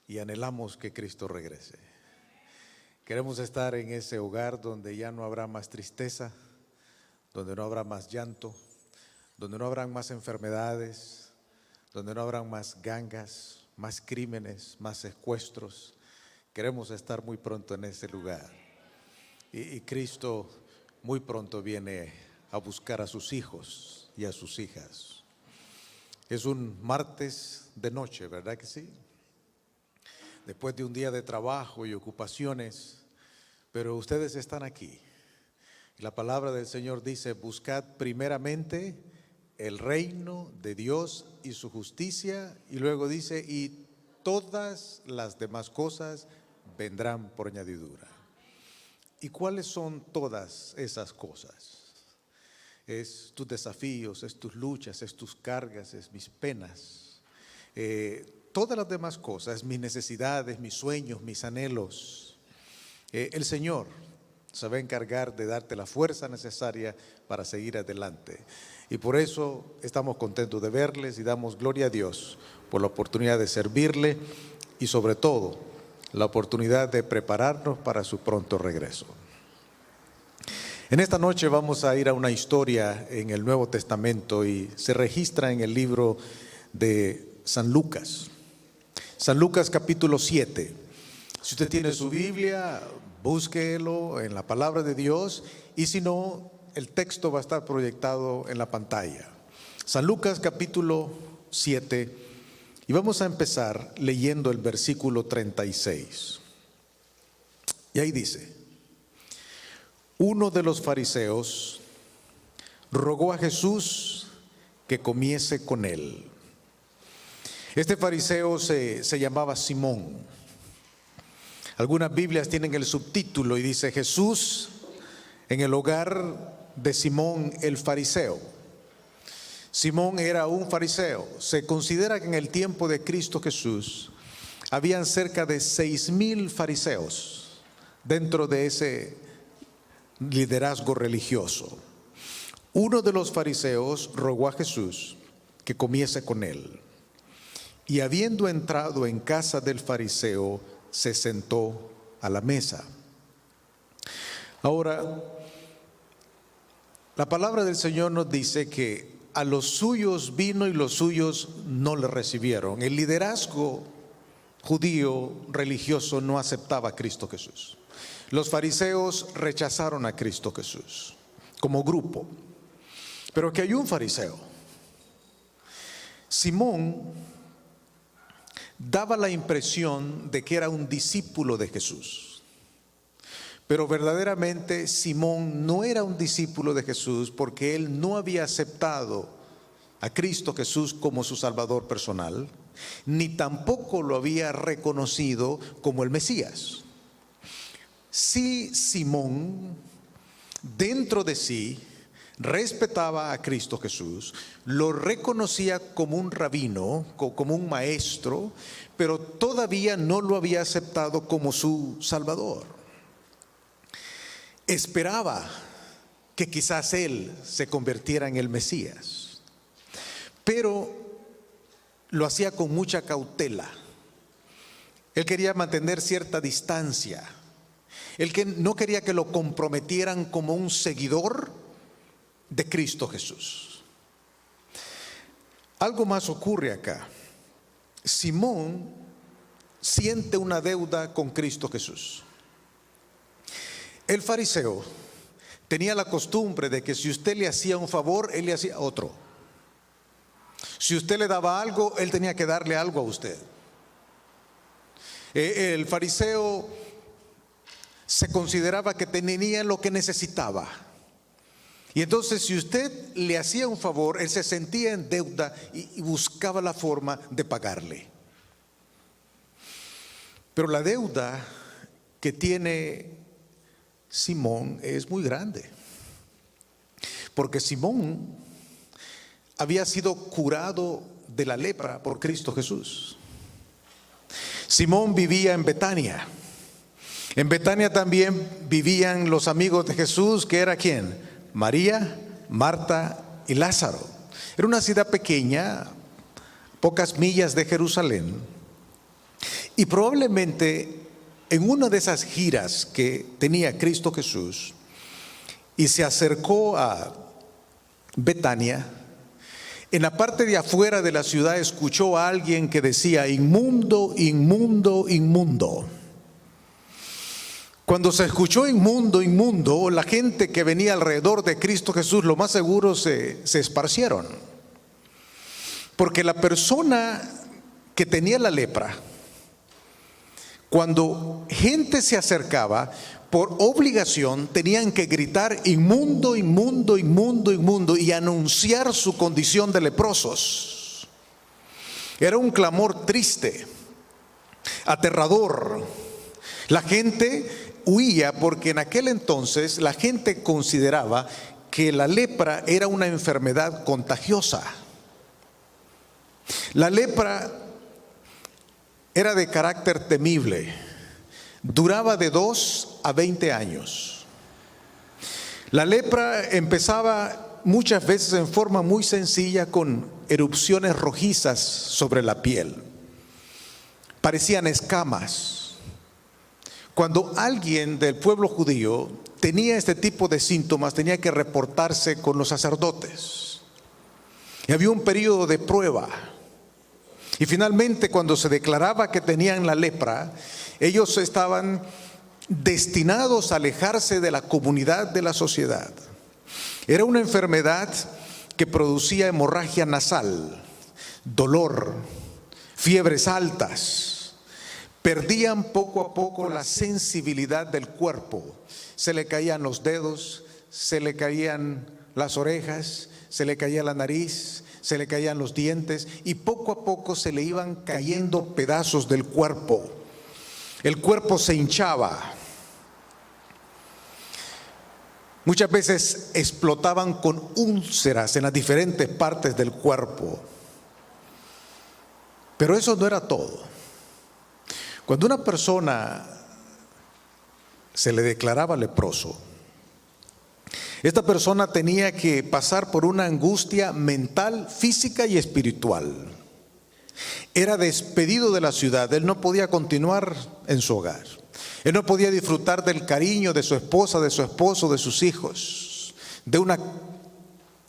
y anhelamos que Cristo regrese. Queremos estar en ese hogar donde ya no habrá más tristeza, donde no habrá más llanto, donde no habrán más enfermedades, donde no habrán más gangas, más crímenes, más secuestros. Queremos estar muy pronto en ese lugar. Y Cristo muy pronto viene a buscar a sus hijos y a sus hijas. Es un martes de noche, ¿verdad que sí? Después de un día de trabajo y ocupaciones, pero ustedes están aquí. La palabra del Señor dice: buscad primeramente el reino de Dios y su justicia, y luego dice: y todas las demás cosas vendrán por añadidura. ¿Y cuáles son todas esas cosas? Es tus desafíos, es tus luchas, es tus cargas, es mis penas. Todas las demás cosas, mis necesidades, mis sueños, mis anhelos. El Señor se va a encargar de darte la fuerza necesaria para seguir adelante. Y por eso estamos contentos de verles y damos gloria a Dios por la oportunidad de servirle y sobre todo la oportunidad de prepararnos para su pronto regreso. En esta noche vamos a ir a una historia en el Nuevo Testamento y se registra en el libro de San Lucas. San Lucas capítulo 7. Si usted tiene su Biblia, búsquelo en la palabra de Dios, y si no, el texto va a estar proyectado en la pantalla. San Lucas capítulo 7, y vamos a empezar leyendo el versículo 36. Y ahí dice: uno de los fariseos rogó a Jesús que comiese con él. Este fariseo se llamaba Simón. Algunas Biblias tienen el subtítulo y dice: Jesús en el hogar de Simón el fariseo. Simón era un fariseo. Se considera que en el tiempo de Cristo Jesús habían cerca de 6,000 fariseos dentro de ese liderazgo religioso. Uno de los fariseos rogó a Jesús que comiese con él, y habiendo entrado en casa del fariseo, se sentó a la mesa. Ahora, la palabra del Señor nos dice que a los suyos vino y los suyos no le recibieron. El liderazgo judío religioso no aceptaba a Cristo Jesús. Los fariseos rechazaron a Cristo Jesús como grupo. Pero que hay un fariseo. Simón daba la impresión de que era un discípulo de Jesús. Pero verdaderamente Simón no era un discípulo de Jesús, porque él no había aceptado a Cristo Jesús como su Salvador personal, ni tampoco lo había reconocido como el Mesías. Sí, Simón dentro de sí respetaba a Cristo Jesús, lo reconocía como un rabino, como un maestro, pero todavía no lo había aceptado como su Salvador. Esperaba que quizás él se convirtiera en el Mesías, pero lo hacía con mucha cautela. Él quería mantener cierta distancia. Él no quería que lo comprometieran como un seguidor de Cristo Jesús. Algo más ocurre acá. Simón siente una deuda con Cristo Jesús. El fariseo tenía la costumbre de que si usted le hacía un favor, él le hacía otro. Si usted le daba algo, él tenía que darle algo a usted. El fariseo se consideraba que tenía lo que necesitaba. Y entonces, si usted le hacía un favor, él se sentía en deuda y buscaba la forma de pagarle. Pero la deuda que tiene Simón es muy grande, porque Simón había sido curado de la lepra por Cristo Jesús. Simón vivía en Betania. En Betania también vivían los amigos de Jesús, que era ¿quién? María, Marta y Lázaro. Era una ciudad pequeña, pocas millas de Jerusalén. Y probablemente en una de esas giras que tenía Cristo Jesús y se acercó a Betania, en la parte de afuera de la ciudad escuchó a alguien que decía: inmundo, inmundo, inmundo. Cuando se escuchó inmundo, inmundo, la gente que venía alrededor de Cristo Jesús, lo más seguro se esparcieron. Porque la persona que tenía la lepra, cuando gente se acercaba, por obligación tenían que gritar: inmundo, inmundo, inmundo, inmundo, y anunciar su condición de leprosos. Era un clamor triste, aterrador. La gente huía porque en aquel entonces la gente consideraba que la lepra era una enfermedad contagiosa. La lepra era de carácter temible, duraba de 2 a 20 años. La lepra empezaba muchas veces en forma muy sencilla, con erupciones rojizas sobre la piel, parecían escamas. Cuando alguien del pueblo judío tenía este tipo de síntomas, tenía que reportarse con los sacerdotes. Y había un periodo de prueba. Y finalmente, cuando se declaraba que tenían la lepra, ellos estaban destinados a alejarse de la comunidad, de la sociedad. Era una enfermedad que producía hemorragia nasal, dolor, fiebres altas. Perdían poco a poco la sensibilidad del cuerpo. Se le caían los dedos, se le caían las orejas, se le caía la nariz, se le caían los dientes, y poco a poco se le iban cayendo pedazos del cuerpo. El cuerpo se hinchaba. Muchas veces explotaban con úlceras en las diferentes partes del cuerpo. Pero eso no era todo. Cuando una persona se le declaraba leproso, esta persona tenía que pasar por una angustia mental, física y espiritual. Era despedido de la ciudad. Él no podía continuar en su hogar. Él no podía disfrutar del cariño de su esposa, de su esposo, de sus hijos, de una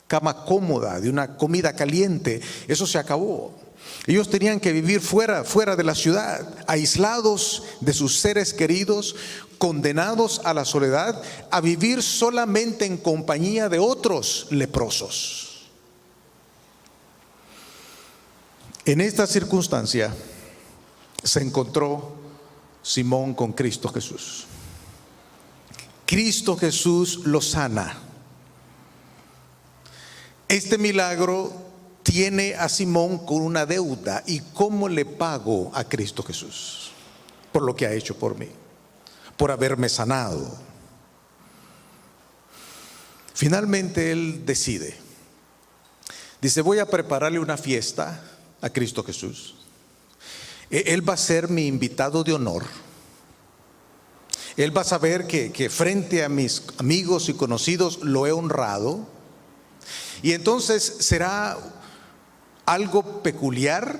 cama cómoda, de una comida caliente. Eso se acabó. Ellos tenían que vivir fuera de la ciudad, aislados de sus seres queridos, condenados a la soledad, a vivir solamente en compañía de otros leprosos. En esta circunstancia se encontró Simón con Cristo Jesús. Cristo Jesús lo sana. Este milagro tiene a Simón con una deuda. ¿Y cómo le pago a Cristo Jesús? Por lo que ha hecho por mí, por haberme sanado. Finalmente él decide. Dice: voy a prepararle una fiesta a Cristo Jesús. Él va a ser mi invitado de honor. Él va a saber que frente a mis amigos y conocidos lo he honrado. Y entonces será algo peculiar,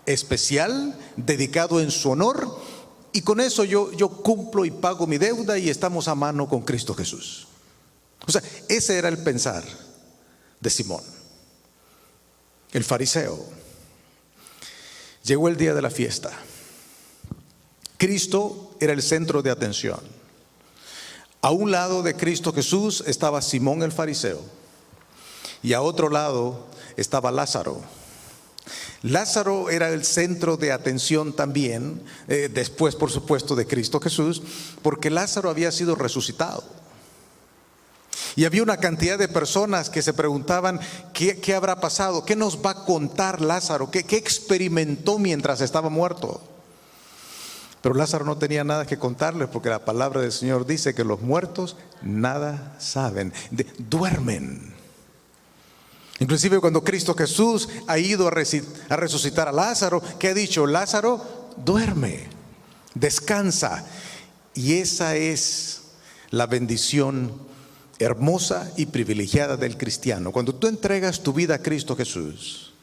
especial, dedicado en su honor. Y con eso yo cumplo y pago mi deuda, y estamos a mano con Cristo Jesús. O sea, ese era el pensar de Simón, el fariseo. Llegó el día de la fiesta. Cristo era el centro de atención. A un lado de Cristo Jesús estaba Simón el fariseo, y a otro lado estaba Lázaro. Lázaro era el centro de atención también, después por supuesto de Cristo Jesús, porque Lázaro había sido resucitado. Y había una cantidad de personas que se preguntaban: ¿qué habrá pasado? ¿Qué nos va a contar Lázaro? ¿Qué experimentó mientras estaba muerto? Pero Lázaro no tenía nada que contarles, porque la palabra del Señor dice que los muertos nada saben, duermen. Inclusive cuando Cristo Jesús ha ido a resucitar a Lázaro, ¿qué ha dicho? Lázaro, duerme, descansa. Y esa es la bendición hermosa y privilegiada del cristiano. Cuando tú entregas tu vida a Cristo Jesús,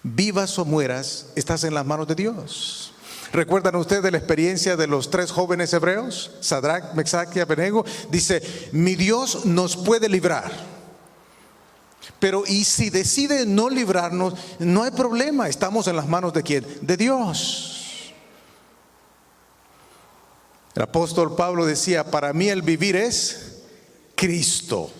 vivas o mueras, estás en las manos de Dios. ¿Recuerdan ustedes la experiencia de los 3 jóvenes hebreos? Sadrac, Mesac y Abednego. Dice, mi Dios nos puede librar. Pero y si decide no librarnos, no hay problema, estamos en las manos de ¿quién? De Dios. El apóstol Pablo decía, para mí el vivir es Cristo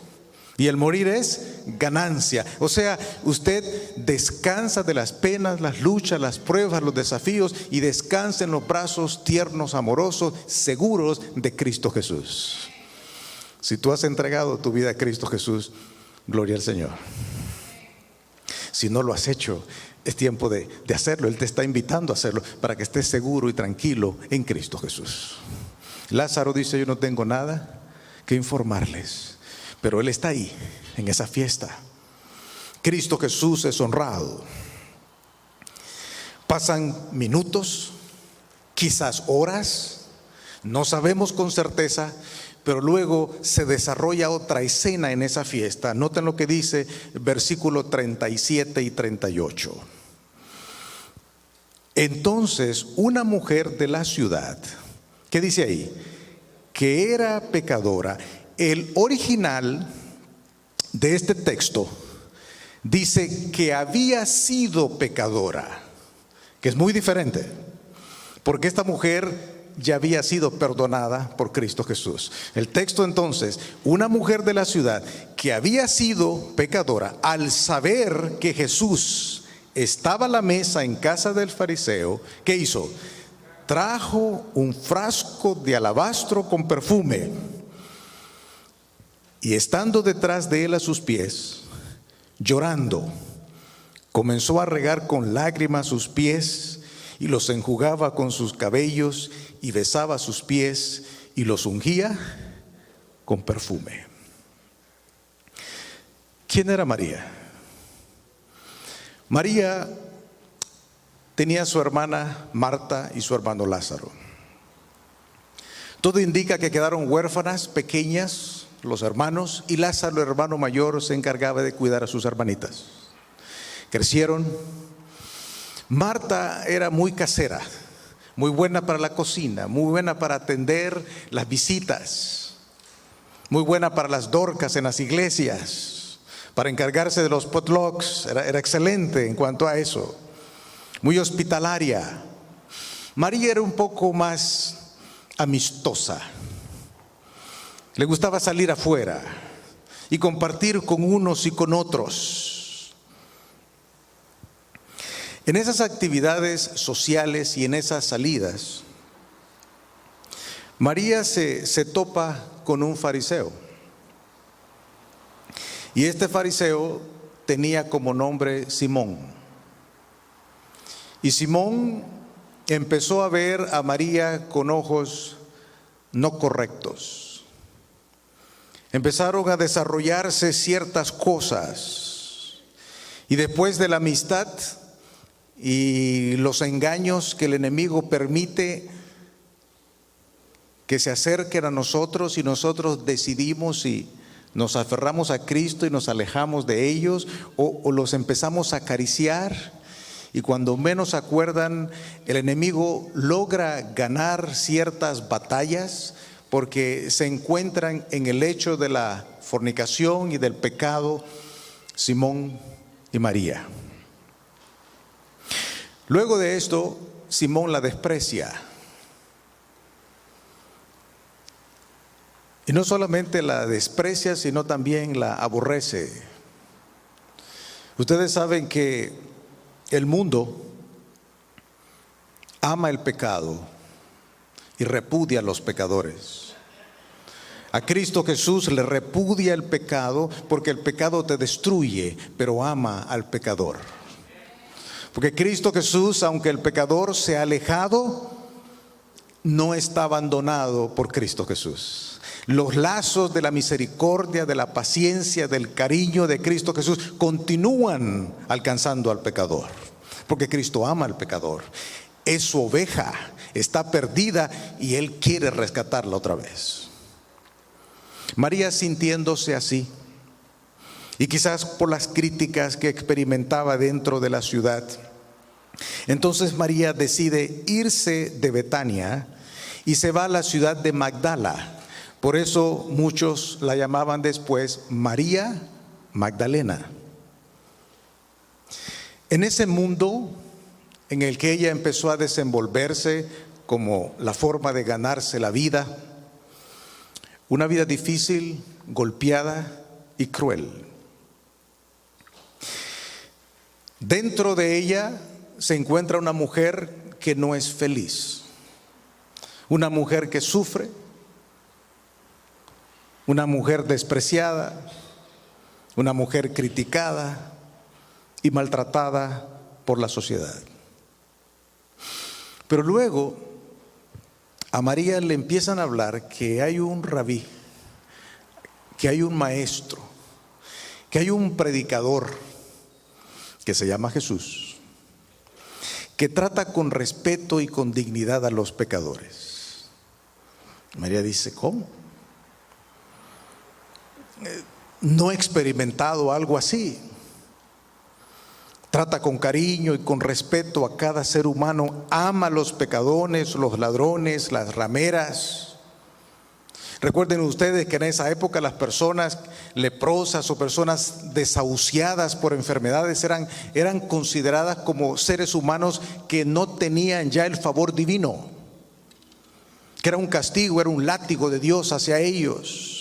y el morir es ganancia. O sea, usted descansa de las penas, las luchas, las pruebas, los desafíos, y descansa en los brazos tiernos, amorosos, seguros de Cristo Jesús. Si tú has entregado tu vida a Cristo Jesús, gloria al Señor. Si no lo has hecho, es tiempo de hacerlo. Él te está invitando a hacerlo para que estés seguro y tranquilo en Cristo Jesús. Lázaro dice, yo no tengo nada que informarles, pero él está ahí, en esa fiesta. Cristo Jesús es honrado. Pasan minutos, quizás horas, no sabemos con certeza, pero luego se desarrolla otra escena en esa fiesta. Noten lo que dice versículo 37 y 38. Entonces una mujer de la ciudad, ¿qué dice ahí? Que era pecadora. El original de este texto dice que había sido pecadora, que es muy diferente, porque esta mujer ya había sido perdonada por Cristo Jesús. El texto entonces, una mujer de la ciudad que había sido pecadora, al saber que Jesús estaba a la mesa en casa del fariseo, ¿qué hizo? Trajo un frasco de alabastro con perfume, y estando detrás de él a sus pies, llorando, comenzó a regar con lágrimas sus pies y los enjugaba con sus cabellos y besaba sus pies y los ungía con perfume. ¿Quién era María? María tenía a su hermana Marta y su hermano Lázaro. Todo indica que quedaron huérfanas, pequeñas, los hermanos, y Lázaro, el hermano mayor, se encargaba de cuidar a sus hermanitas. Crecieron. Marta era muy casera, muy buena para la cocina, muy buena para atender las visitas, muy buena para las dorcas en las iglesias, para encargarse de los potlucks, era excelente en cuanto a eso, muy hospitalaria. María era un poco más amistosa, le gustaba salir afuera y compartir con unos y con otros. En esas actividades sociales y en esas salidas, María se topa con un fariseo. Y este fariseo tenía como nombre Simón. Y Simón empezó a ver a María con ojos no correctos. Empezaron a desarrollarse ciertas cosas. Y después de la amistad y los engaños que el enemigo permite que se acerquen a nosotros, y nosotros decidimos si nos aferramos a Cristo y nos alejamos de ellos, o los empezamos a acariciar, y cuando menos se acuerdan, el enemigo logra ganar ciertas batallas porque se encuentran en el hecho de la fornicación y del pecado Simón y María. Luego de esto, Simón la desprecia. Y no solamente la desprecia, sino también la aborrece. Ustedes saben que el mundo ama el pecado y repudia a los pecadores. A Cristo Jesús le repudia el pecado porque el pecado te destruye, pero ama al pecador. Porque Cristo Jesús, aunque el pecador se ha alejado, no está abandonado por Cristo Jesús. Los lazos de la misericordia, de la paciencia, del cariño de Cristo Jesús continúan alcanzando al pecador, porque Cristo ama al pecador. Es su oveja, está perdida y Él quiere rescatarla otra vez. María, sintiéndose así, y quizás por las críticas que experimentaba dentro de la ciudad, Entonces María decide irse de Betania y se va a la ciudad de Magdala. Por eso muchos la llamaban después María Magdalena. En ese mundo en el que ella empezó a desenvolverse como la forma de ganarse la vida, una vida difícil, golpeada y cruel. Dentro de ella se encuentra una mujer que no es feliz, una mujer que sufre, una mujer despreciada, una mujer criticada y maltratada por la sociedad. Pero luego a María le empiezan a hablar que hay un rabí, que hay un maestro, que hay un predicador que se llama Jesús, que trata con respeto y con dignidad a los pecadores. María dice, ¿cómo? No he experimentado algo así. Trata con cariño y con respeto a cada ser humano, ama a los pecadores, los ladrones, las rameras. Recuerden ustedes que en esa época las personas leprosas o personas desahuciadas por enfermedades eran consideradas como seres humanos que no tenían ya el favor divino, que era un castigo, era un látigo de Dios hacia ellos.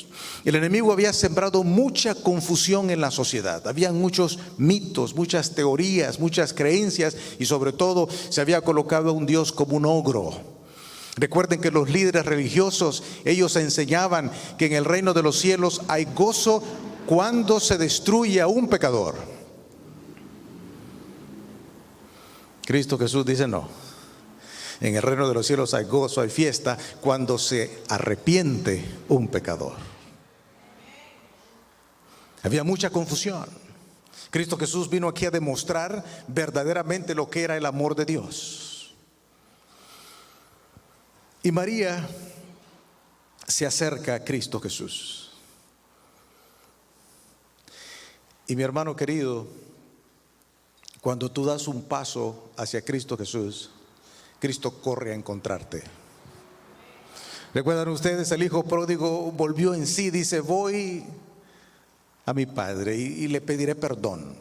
El enemigo había sembrado mucha confusión en la sociedad. Habían muchos mitos, muchas teorías, muchas creencias y sobre todo se había colocado a un Dios como un ogro. Recuerden que los líderes religiosos, ellos enseñaban que en el reino de los cielos hay gozo cuando se destruye a un pecador. Cristo Jesús dice no. En el reino de los cielos hay gozo, hay fiesta cuando se arrepiente un pecador. Había mucha confusión. Cristo Jesús vino aquí a demostrar verdaderamente lo que era el amor de Dios. Y María se acerca a Cristo Jesús. Y mi hermano querido, cuando tú das un paso hacia Cristo Jesús, Cristo corre a encontrarte. ¿Recuerdan ustedes? El hijo pródigo volvió en sí, dice, voy a mi padre y le pediré perdón.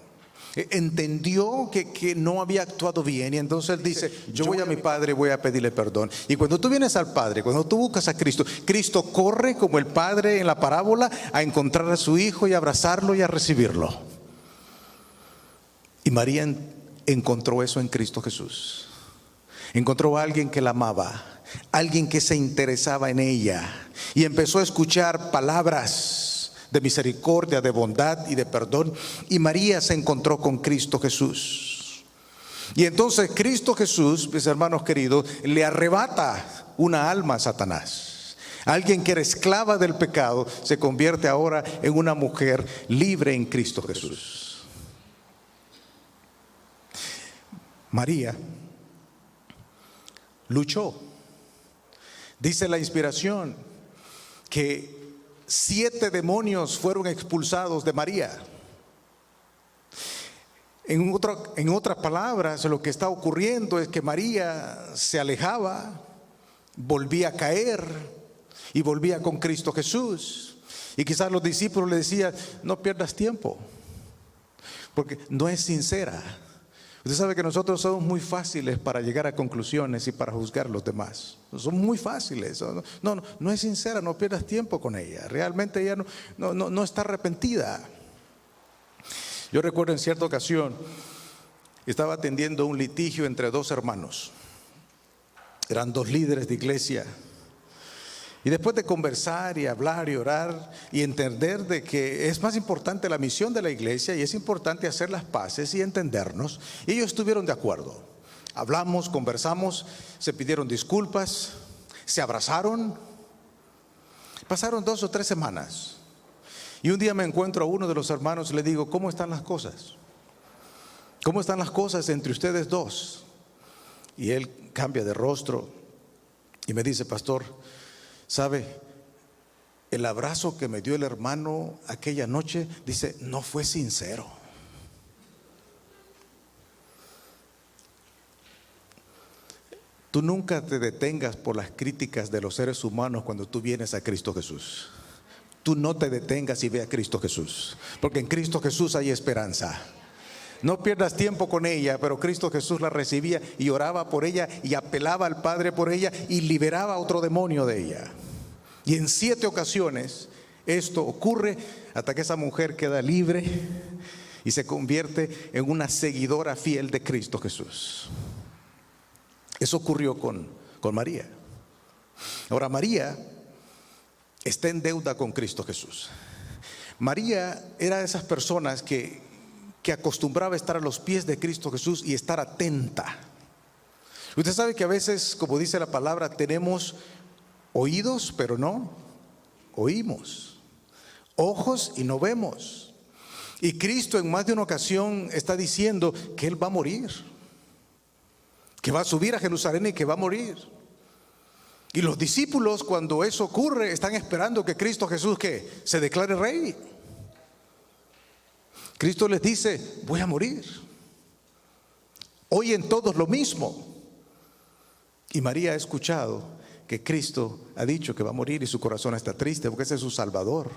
Entendió que no había actuado bien y entonces él dice, yo voy a mi padre y voy a pedirle perdón. Y cuando tú vienes al Padre, cuando tú buscas a Cristo, Cristo corre como el padre en la parábola a encontrar a su hijo y abrazarlo y a recibirlo. Y María encontró eso en Cristo Jesús. Encontró a alguien que la amaba, alguien que se interesaba en ella y empezó a escuchar palabras de misericordia, de bondad y de perdón. Y María se encontró con Cristo Jesús. Y entonces Cristo Jesús, mis hermanos queridos, le arrebata una alma a Satanás. Alguien que era esclava del pecado se convierte ahora en una mujer libre en Cristo Jesús. María luchó. Dice la inspiración que 7 demonios fueron expulsados de María. En otras palabras, lo que está ocurriendo es que María se alejaba, volvía a caer y volvía con Cristo Jesús. Y quizás los discípulos le decían, no pierdas tiempo, porque no es sincera. Usted sabe que nosotros somos muy fáciles para llegar a conclusiones y para juzgar a los demás. Son muy fáciles. No es sincera, no pierdas tiempo con ella. Realmente ella no está arrepentida. Yo recuerdo en cierta ocasión, estaba atendiendo un litigio entre 2 hermanos. Eran 2 líderes de iglesia. Y después de conversar y hablar y orar y entender de que es más importante la misión de la iglesia y es importante hacer las paces y entendernos, ellos estuvieron de acuerdo. Hablamos, conversamos, se pidieron disculpas, se abrazaron. Pasaron 2 o 3 semanas. Y un día me encuentro a uno de los hermanos y le digo, ¿cómo están las cosas? ¿Cómo están las cosas entre ustedes 2? Y él cambia de rostro y me dice, pastor, ¿sabe? El abrazo que me dio el hermano aquella noche, dice, no fue sincero. Tú nunca te detengas por las críticas de los seres humanos cuando tú vienes a Cristo Jesús. Tú no te detengas y ve a Cristo Jesús, porque en Cristo Jesús hay esperanza. No pierdas tiempo con ella, pero Cristo Jesús la recibía y oraba por ella y apelaba al Padre por ella y liberaba a otro demonio de ella. Y en 7 ocasiones esto ocurre hasta que esa mujer queda libre y se convierte en una seguidora fiel de Cristo Jesús. Eso ocurrió con María. Ahora, María está en deuda con Cristo Jesús. María era de esas personas que acostumbraba a estar a los pies de Cristo Jesús y estar atenta. Usted sabe que a veces, como dice la palabra, tenemos oídos, pero no oímos, ojos y no vemos. Y Cristo en más de una ocasión está diciendo que Él va a morir, que va a subir a Jerusalén y que va a morir. Y los discípulos, cuando eso ocurre, están esperando que Cristo Jesús que se declare rey. Cristo les dice: voy a morir. Oyen todos lo mismo. Y María ha escuchado que Cristo ha dicho que va a morir y su corazón está triste porque ese es su Salvador.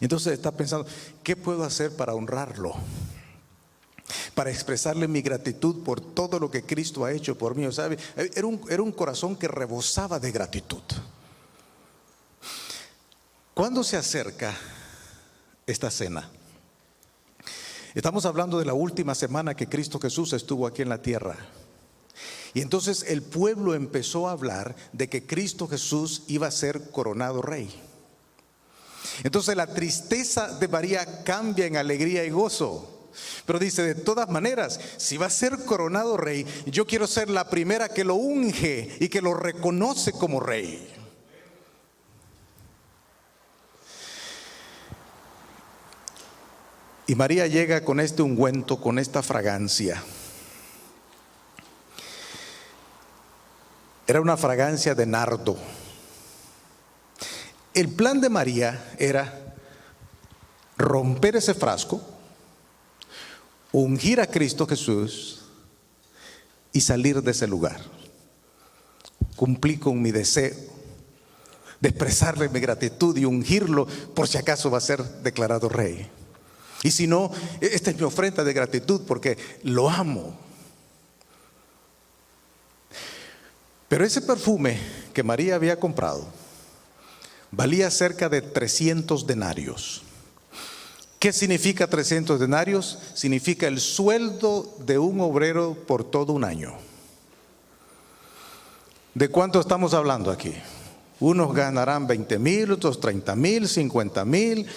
Entonces está pensando: ¿qué puedo hacer para honrarlo? Para expresarle mi gratitud por todo lo que Cristo ha hecho por mí. ¿Sabe? Era un corazón que rebosaba de gratitud. ¿Cuándo se acerca esta cena? Estamos hablando de la última semana que Cristo Jesús estuvo aquí en la tierra. Y entonces el pueblo empezó a hablar de que Cristo Jesús iba a ser coronado rey. Entonces la tristeza de María cambia en alegría y gozo. Pero dice: de todas maneras, si va a ser coronado rey, yo quiero ser la primera que lo unge y que lo reconoce como rey. Y María llega con este ungüento, con esta fragancia. Era una fragancia de nardo. El plan de María era romper ese frasco, ungir a Cristo Jesús y salir de ese lugar. Cumplí con mi deseo de expresarle mi gratitud y ungirlo por si acaso va a ser declarado rey. Y si no, esta es mi ofrenda de gratitud porque lo amo. Pero ese perfume que María había comprado valía cerca de 300 denarios. ¿Qué significa 300 denarios? Significa el sueldo de un obrero por todo un año. ¿De cuánto estamos hablando aquí? Unos ganarán 20,000, otros 30,000, 50,000,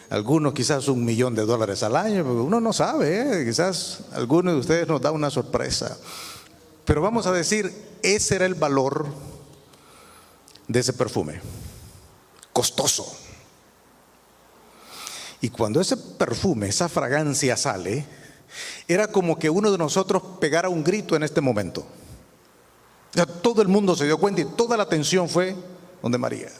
algunos quizás $1,000,000 al año, porque uno no sabe, quizás alguno de ustedes nos da una sorpresa. Pero vamos a decir, ese era el valor de ese perfume, costoso. Y cuando ese perfume, esa fragancia sale, era como que uno de nosotros pegara un grito en este momento. O sea, todo el mundo se dio cuenta y toda la atención fue donde María.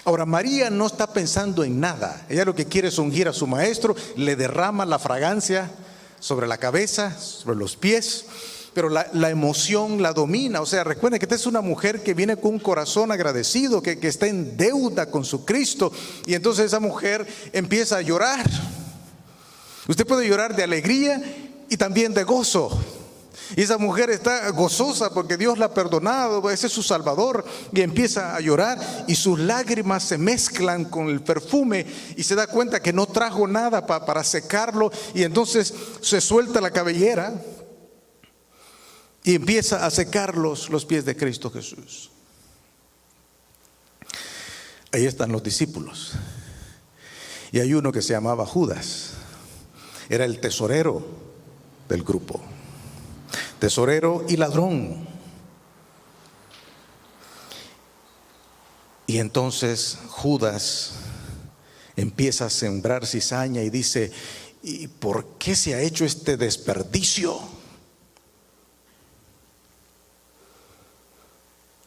Ahora, María no está pensando en nada. Ella lo que quiere es ungir a su maestro, le derrama la fragancia sobre la cabeza, sobre los pies, pero la emoción la domina. O sea, recuerden que esta es una mujer que viene con un corazón agradecido, que está en deuda con su Cristo. Y entonces esa mujer empieza a llorar. Usted puede llorar de alegría y también de gozo. Y esa mujer está gozosa porque Dios la ha perdonado, ese es su Salvador, y empieza a llorar y sus lágrimas se mezclan con el perfume y se da cuenta que no trajo nada para secarlo, y entonces se suelta la cabellera y empieza a secar los pies de Cristo Jesús. Ahí están los discípulos y hay uno que se llamaba Judas, era el tesorero del grupo. Tesorero y ladrón. Y entonces Judas empieza a sembrar cizaña y dice: ¿y por qué se ha hecho este desperdicio?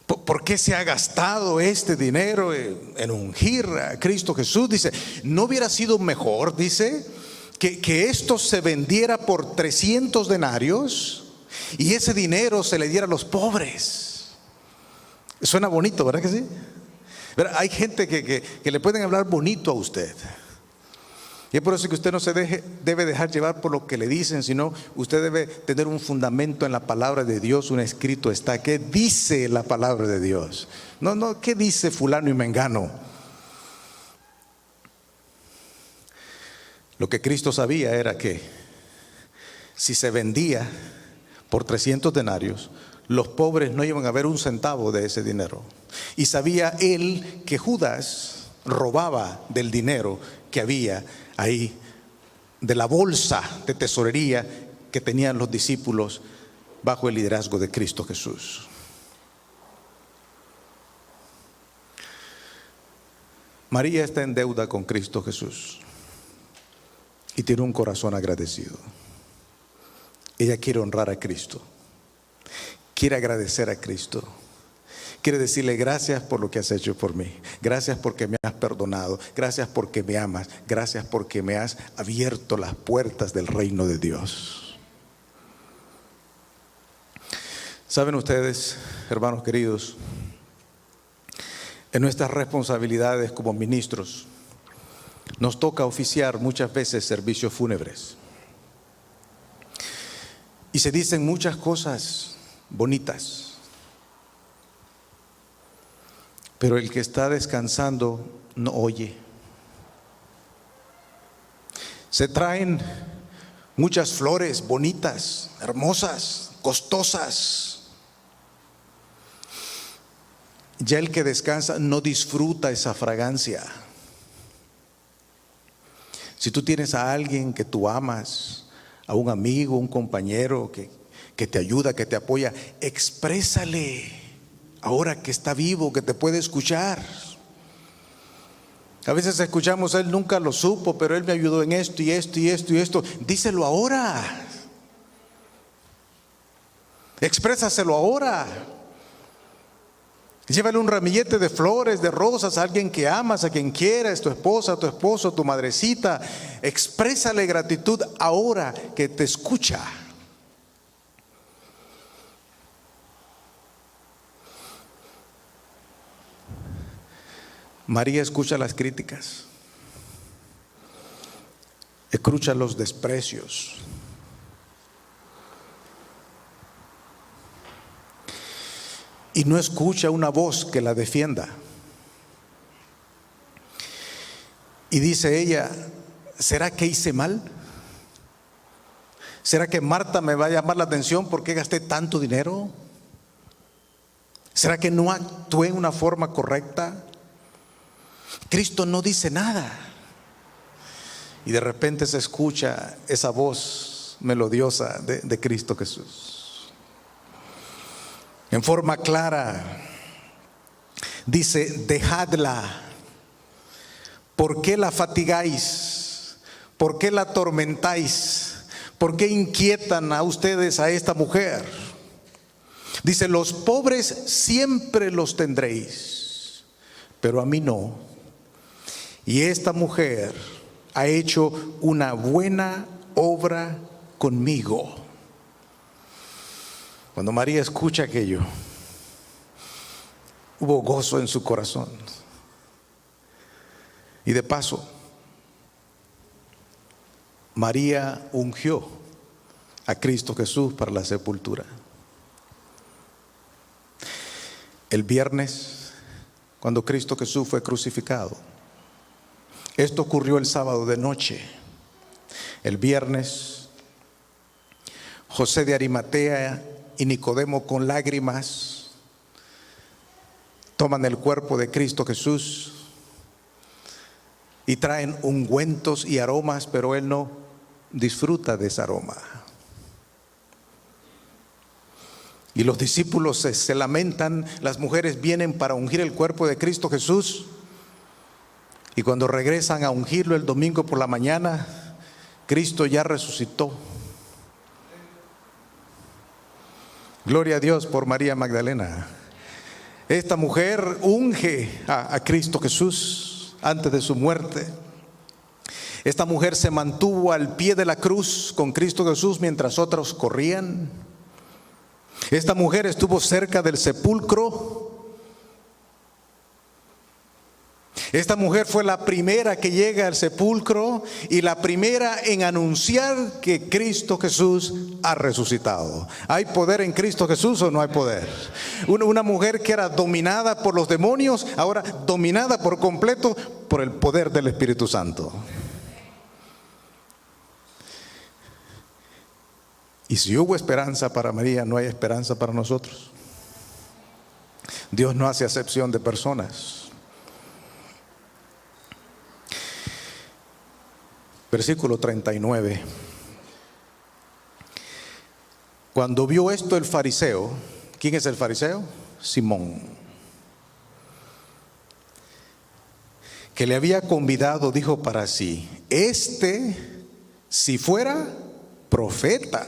¿Por qué se ha gastado este dinero en ungir a Cristo Jesús? Dice: ¿no hubiera sido mejor, dice, que esto se vendiera por 300 denarios y ese dinero se le diera a los pobres. Suena bonito, ¿verdad que sí? Pero hay gente que le pueden hablar bonito a usted. Y es por eso que usted no se debe dejar llevar por lo que le dicen, sino usted debe tener un fundamento en la palabra de Dios. Un escrito está. ¿Qué dice la palabra de Dios? No, ¿qué dice fulano y mengano? Lo que Cristo sabía era que si se vendía por 300 denarios, los pobres no iban a ver un centavo de ese dinero. Y sabía él que Judas robaba del dinero que había ahí, de la bolsa de tesorería que tenían los discípulos bajo el liderazgo de Cristo Jesús. María está en deuda con Cristo Jesús y tiene un corazón agradecido. Ella quiere honrar a Cristo, quiere agradecer a Cristo. Quiere decirle: gracias por lo que has hecho por mí. Gracias porque me has perdonado. Gracias porque me amas. Gracias porque me has abierto las puertas del reino de Dios. ¿Saben ustedes, hermanos queridos? En nuestras responsabilidades como ministros, nos toca oficiar muchas veces servicios fúnebres. Y se dicen muchas cosas bonitas. Pero el que está descansando no oye. Se traen muchas flores bonitas, hermosas, costosas. Ya el que descansa no disfruta esa fragancia. Si tú tienes a alguien que tú amas, a un amigo, un compañero que te ayuda, que te apoya, exprésale. Ahora que está vivo, que te puede escuchar. A veces escuchamos: él nunca lo supo, pero él me ayudó en esto y esto y esto y esto. Díselo ahora. Exprésaselo ahora. Llévale un ramillete de flores, de rosas a alguien que amas, a quien quieras, tu esposa, tu esposo, tu madrecita. Exprésale gratitud ahora que te escucha. María escucha las críticas, escucha los desprecios. Y no escucha una voz que la defienda. Y dice ella: ¿será que hice mal? ¿Será que Marta me va a llamar la atención porque gasté tanto dinero? ¿Será que no actué en una forma correcta? Cristo no dice nada. Y de repente se escucha esa voz melodiosa de Cristo Jesús. En forma clara dice: dejadla. ¿Por qué la fatigáis? ¿Por qué la atormentáis? ¿Por qué inquietan a ustedes a esta mujer? Dice: los pobres siempre los tendréis, pero a mí no. Y esta mujer ha hecho una buena obra conmigo. Cuando María escucha aquello, hubo gozo en su corazón. Y de paso, María ungió a Cristo Jesús para la sepultura. El viernes, cuando Cristo Jesús fue crucificado, esto ocurrió el sábado de noche. El viernes, José de Arimatea y Nicodemo, con lágrimas, toman el cuerpo de Cristo Jesús y traen ungüentos y aromas, pero él no disfruta de ese aroma. Y los discípulos se lamentan. Las mujeres vienen para ungir el cuerpo de Cristo Jesús, y cuando regresan a ungirlo el domingo por la mañana, Cristo ya resucitó. Gloria a Dios por María Magdalena. Esta mujer unge a Cristo Jesús antes de su muerte. Esta mujer se mantuvo al pie de la cruz con Cristo Jesús mientras otros corrían. Esta mujer estuvo cerca del sepulcro. Esta mujer fue la primera que llega al sepulcro y la primera en anunciar que Cristo Jesús ha resucitado. ¿Hay poder en Cristo Jesús o no hay poder? Una mujer que era dominada por los demonios, ahora dominada por completo por el poder del Espíritu Santo. Y si hubo esperanza para María, no hay esperanza para nosotros. Dios no hace acepción de personas. Versículo 39. Cuando vio esto el fariseo, ¿quién es el fariseo? Simón, que le había convidado, dijo para sí: si fuera profeta,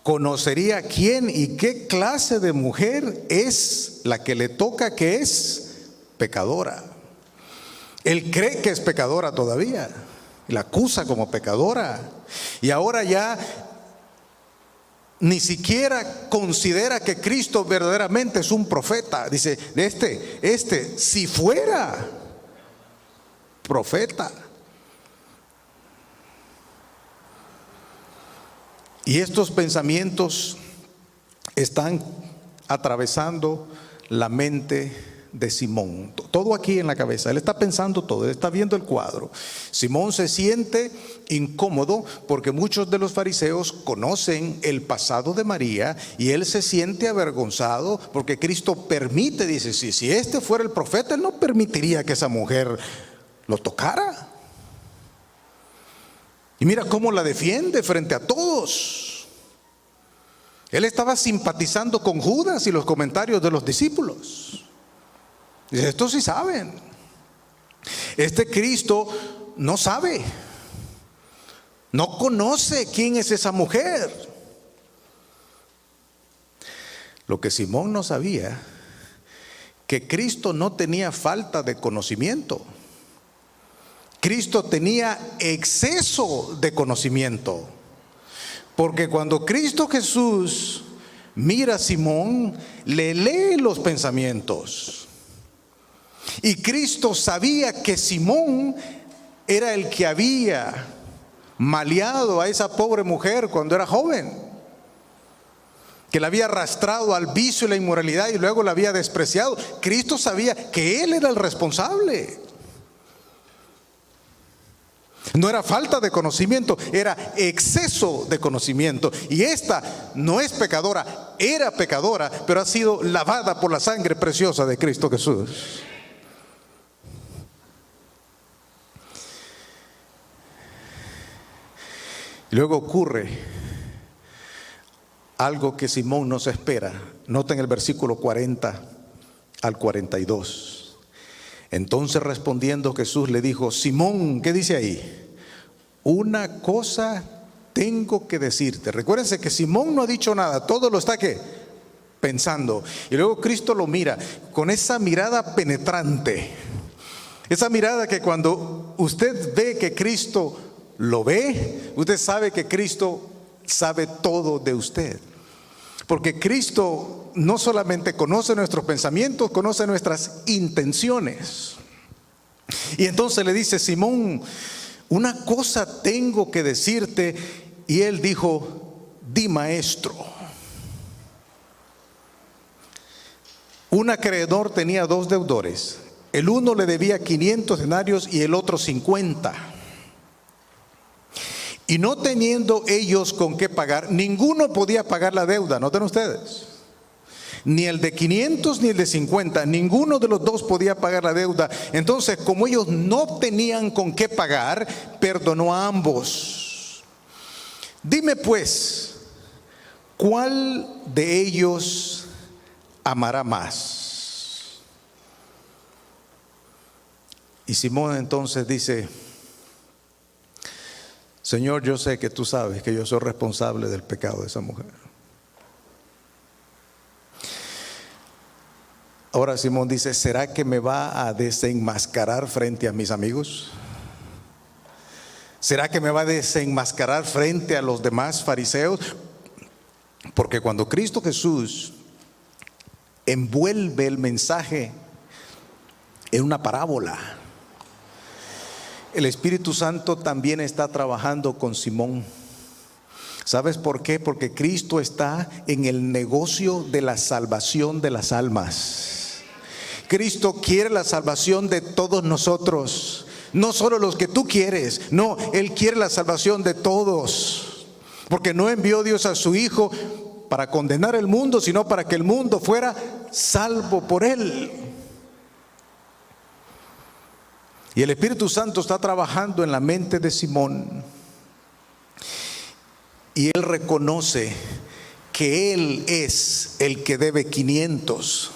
conocería quién y qué clase de mujer es la que le toca, que es pecadora. Él cree que es pecadora todavía, la acusa como pecadora, y ahora ya ni siquiera considera que Cristo verdaderamente es un profeta. Dice, si fuera profeta. Y estos pensamientos están atravesando la mente de Simón, todo aquí en la cabeza. Él está pensando todo, él está viendo el cuadro. Simón se siente incómodo porque muchos de los fariseos conocen el pasado de María, y él se siente avergonzado porque Cristo permite, dice, si este fuera el profeta, él no permitiría que esa mujer lo tocara. Y mira cómo la defiende frente a todos. Él estaba simpatizando con Judas y los comentarios de los discípulos. Dice, estos sí saben. Este Cristo no sabe, no conoce quién es esa mujer. Lo que Simón no sabía, que Cristo no tenía falta de conocimiento. Cristo tenía exceso de conocimiento. Porque cuando Cristo Jesús mira a Simón, le lee los pensamientos. Y Cristo sabía que Simón era el que había maleado a esa pobre mujer cuando era joven, que la había arrastrado al vicio y la inmoralidad y luego la había despreciado. Cristo sabía que él era el responsable. No era falta de conocimiento, era exceso de conocimiento. Y esta no es pecadora, era pecadora, pero ha sido lavada por la sangre preciosa de Cristo Jesús. Y luego ocurre algo que Simón no se espera. Noten el versículo 40 al 42. Entonces respondiendo Jesús le dijo: Simón, ¿qué dice ahí? Una cosa tengo que decirte. Recuérdense que Simón no ha dicho nada, todo lo está ¿qué? Pensando. Y luego Cristo lo mira con esa mirada penetrante, esa mirada que cuando usted ve que Cristo lo ve, usted sabe que Cristo sabe todo de usted. Porque Cristo no solamente conoce nuestros pensamientos, conoce nuestras intenciones. Y entonces le dice: Simón, una cosa tengo que decirte. Y él dijo: di, maestro. Un acreedor tenía 2 deudores. El uno le debía 500 denarios y el otro 50. Y no teniendo ellos con qué pagar, ninguno podía pagar la deuda. Noten ustedes, ni el de 500 ni el de 50, ninguno de los dos podía pagar la deuda. Entonces, como ellos no tenían con qué pagar, perdonó a ambos. Dime pues, ¿cuál de ellos amará más? Y Simón entonces dice: Señor, yo sé que tú sabes que yo soy responsable del pecado de esa mujer. Ahora Simón dice: ¿será que me va a desenmascarar frente a mis amigos? ¿Será que me va a desenmascarar frente a los demás fariseos? Porque cuando Cristo Jesús envuelve el mensaje en una parábola, el Espíritu Santo también está trabajando con Simón. ¿Sabes por qué? Porque Cristo está en el negocio de la salvación de las almas. Cristo quiere la salvación de todos nosotros, no solo los que tú quieres. No, Él quiere la salvación de todos, porque no envió Dios a su Hijo para condenar el mundo, sino para que el mundo fuera salvo por Él. Y el Espíritu Santo está trabajando en la mente de Simón, y él reconoce que él es el que debe 500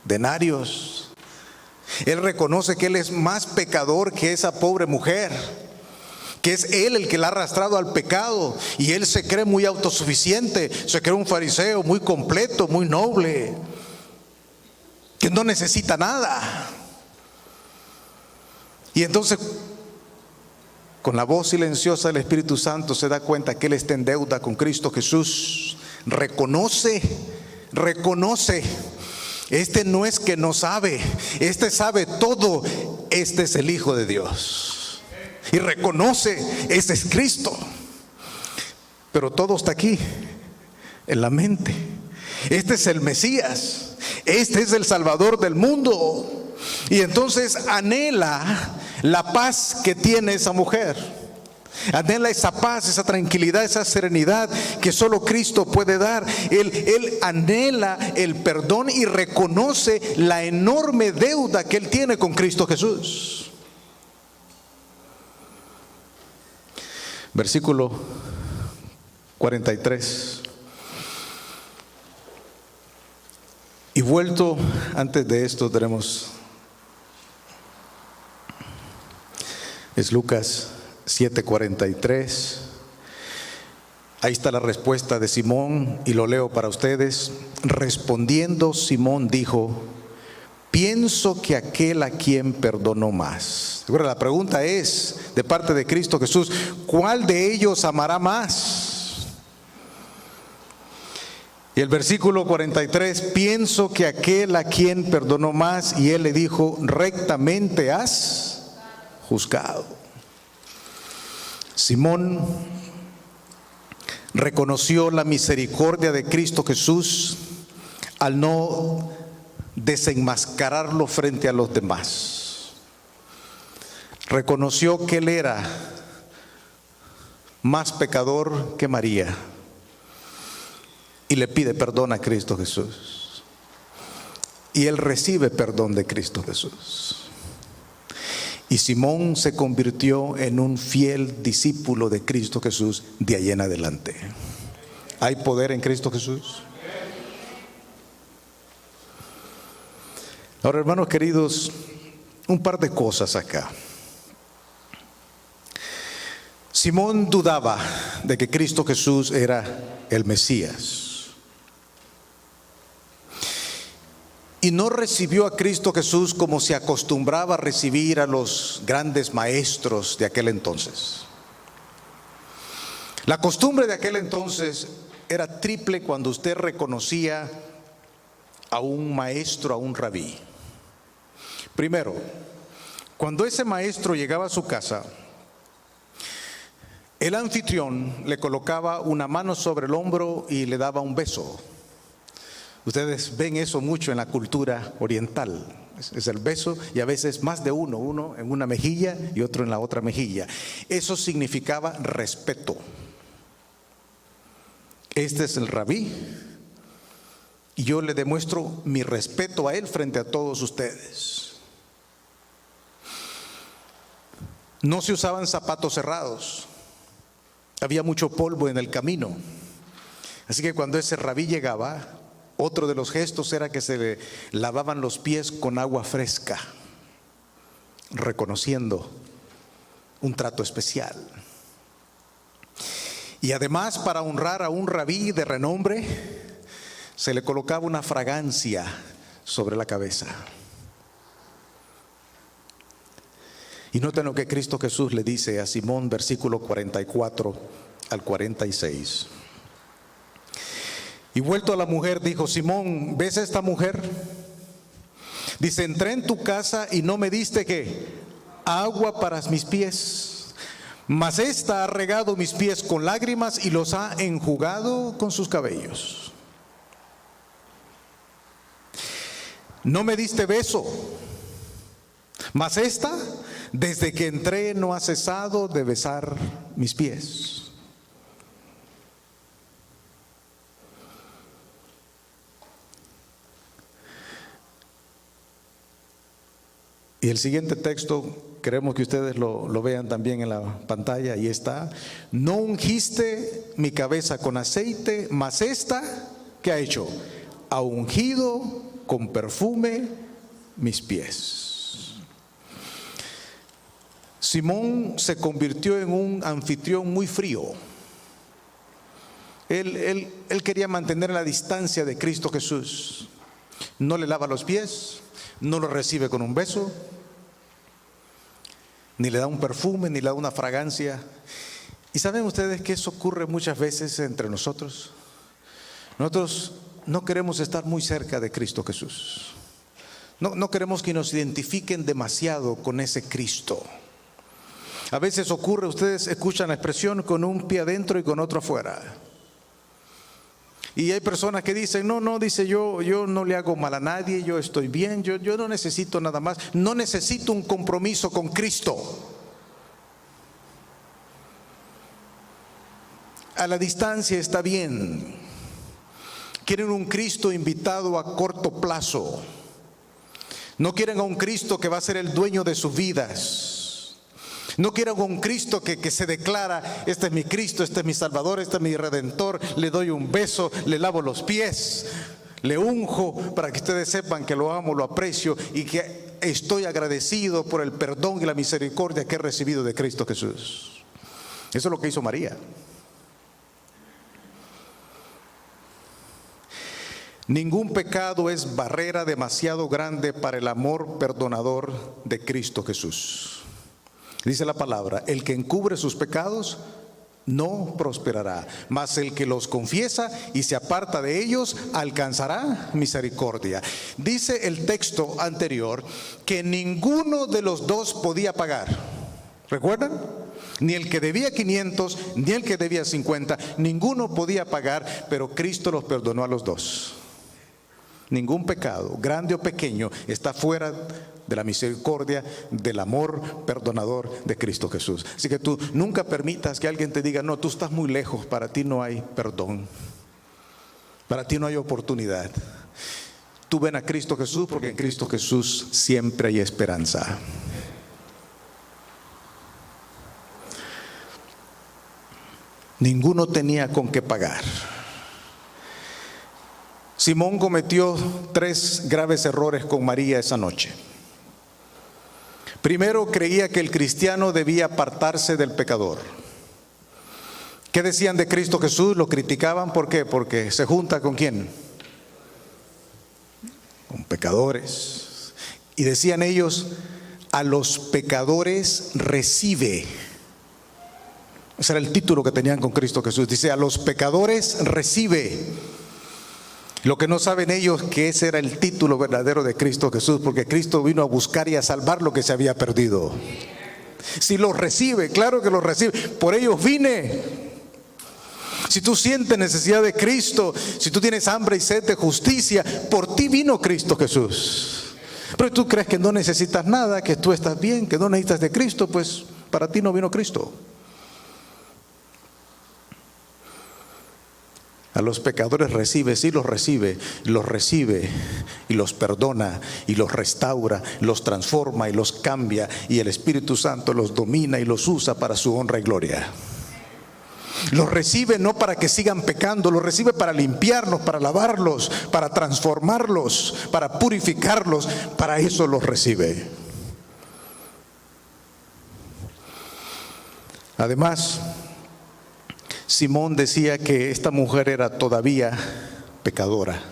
denarios. Él reconoce que él es más pecador que esa pobre mujer, que es él el que la ha arrastrado al pecado, y él se cree muy autosuficiente, se cree un fariseo muy completo, muy noble, que no necesita nada. Y entonces, con la voz silenciosa del Espíritu Santo, se da cuenta que él está en deuda con Cristo Jesús. Reconoce, este no es que no sabe, este sabe todo, este es el Hijo de Dios. Y reconoce, este es Cristo. Pero todo está aquí, en la mente. Este es el Mesías, este es el Salvador del mundo. Y entonces anhela la paz que tiene esa mujer. Anhela esa paz, esa tranquilidad, esa serenidad que solo Cristo puede dar. Él anhela el perdón y reconoce la enorme deuda que él tiene con Cristo Jesús. Versículo 43. Y vuelto, antes de esto tenemos, es Lucas 7:43. Ahí está la respuesta de Simón y lo leo para ustedes. Respondiendo Simón dijo: pienso que aquel a quien perdonó más. Ahora la pregunta es, de parte de Cristo Jesús, ¿cuál de ellos amará más? Y el versículo 43, pienso que aquel a quien perdonó más, y él le dijo: rectamente has juzgado. Simón reconoció la misericordia de Cristo Jesús al no desenmascararlo frente a los demás. Reconoció que él era más pecador que María y le pide perdón a Cristo Jesús. Y él recibe perdón de Cristo Jesús. Y Simón se convirtió en un fiel discípulo de Cristo Jesús de ahí en adelante. ¿Hay poder en Cristo Jesús? Ahora, hermanos queridos, un par de cosas acá. Simón dudaba de que Cristo Jesús era el Mesías. Y no recibió a Cristo Jesús como se acostumbraba a recibir a los grandes maestros de aquel entonces. La costumbre de aquel entonces era triple cuando usted reconocía a un maestro, a un rabí. Primero, cuando ese maestro llegaba a su casa, el anfitrión le colocaba una mano sobre el hombro y le daba un beso. Ustedes ven eso mucho en la cultura oriental. Es el beso, y a veces más de uno en una mejilla y otro en la otra mejilla. Eso significaba respeto. Este es el rabí y yo le demuestro mi respeto a él frente a todos ustedes. No se usaban zapatos cerrados. Había mucho polvo en el camino. Así que cuando ese rabí llegaba, otro de los gestos era que se le lavaban los pies con agua fresca, reconociendo un trato especial. Y además, para honrar a un rabí de renombre, se le colocaba una fragancia sobre la cabeza. Y noten lo que Cristo Jesús le dice a Simón, versículo 44 al 46. Y vuelto a la mujer, dijo: Simón, ¿ves a esta mujer? Dice: entré en tu casa y no me diste ¿qué? Agua para mis pies, mas esta ha regado mis pies con lágrimas y los ha enjugado con sus cabellos. No me diste beso, mas esta, desde que entré, no ha cesado de besar mis pies. Y el siguiente texto, queremos que ustedes lo vean también en la pantalla, ahí está. No ungiste mi cabeza con aceite, mas esta, ¿qué ha hecho? Ha ungido con perfume mis pies. Simón se convirtió en un anfitrión muy frío. Él quería mantener la distancia de Cristo Jesús. No le lava los pies, no lo recibe con un beso, ni le da un perfume, ni le da una fragancia. Y saben ustedes que eso ocurre muchas veces entre nosotros. Nosotros no queremos estar muy cerca de Cristo Jesús. No queremos que nos identifiquen demasiado con ese Cristo. A veces ocurre, ustedes escuchan la expresión, con un pie adentro y con otro afuera. Y hay personas que dicen: no, dice, yo no le hago mal a nadie, yo estoy bien, yo no necesito nada más, no necesito un compromiso con Cristo. A la distancia está bien. Quieren un Cristo invitado a corto plazo. No quieren a un Cristo que va a ser el dueño de sus vidas. No quiero un Cristo que se declara: este es mi Cristo, este es mi Salvador, este es mi Redentor. Le doy un beso, le lavo los pies, le unjo para que ustedes sepan que lo amo, lo aprecio y que estoy agradecido por el perdón y la misericordia que he recibido de Cristo Jesús. Eso es lo que hizo María. Ningún pecado es barrera demasiado grande para el amor perdonador de Cristo Jesús. Dice la palabra: el que encubre sus pecados no prosperará, mas el que los confiesa y se aparta de ellos alcanzará misericordia. Dice el texto anterior que ninguno de los dos podía pagar. ¿Recuerdan? Ni el que debía 500, ni el que debía 50, ninguno podía pagar, pero Cristo los perdonó a los dos. Ningún pecado, grande o pequeño, está fuera de la misericordia, del amor perdonador de Cristo Jesús. Así que tú nunca permitas que alguien te diga: no, tú estás muy lejos, para ti no hay perdón, para ti no hay oportunidad. Tú ven a Cristo Jesús, porque en Cristo Jesús siempre hay esperanza. Ninguno tenía con qué pagar. Simón cometió 3 graves errores con María esa noche. Primero, creía que el cristiano debía apartarse del pecador. ¿Qué decían de Cristo Jesús? Lo criticaban. ¿Por qué? Porque se junta ¿con quién? Con pecadores. Y decían ellos: a los pecadores recibe. Ese era el título que tenían con Cristo Jesús. Dice: a los pecadores recibe. Lo que no saben ellos, que ese era el título verdadero de Cristo Jesús, porque Cristo vino a buscar y a salvar lo que se había perdido. Si los recibe, claro que los recibe, por ellos vine. Si tú sientes necesidad de Cristo, si tú tienes hambre y sed de justicia, por ti vino Cristo Jesús. Pero tú crees que no necesitas nada, que tú estás bien, que no necesitas de Cristo, pues para ti no vino Cristo. A los pecadores recibe, sí los recibe y los perdona y los restaura, los transforma y los cambia, y el Espíritu Santo los domina y los usa para su honra y gloria. Los recibe no para que sigan pecando, los recibe para limpiarlos, para lavarlos, para transformarlos, para purificarlos. Para eso los recibe. Además, Simón decía que esta mujer era todavía pecadora.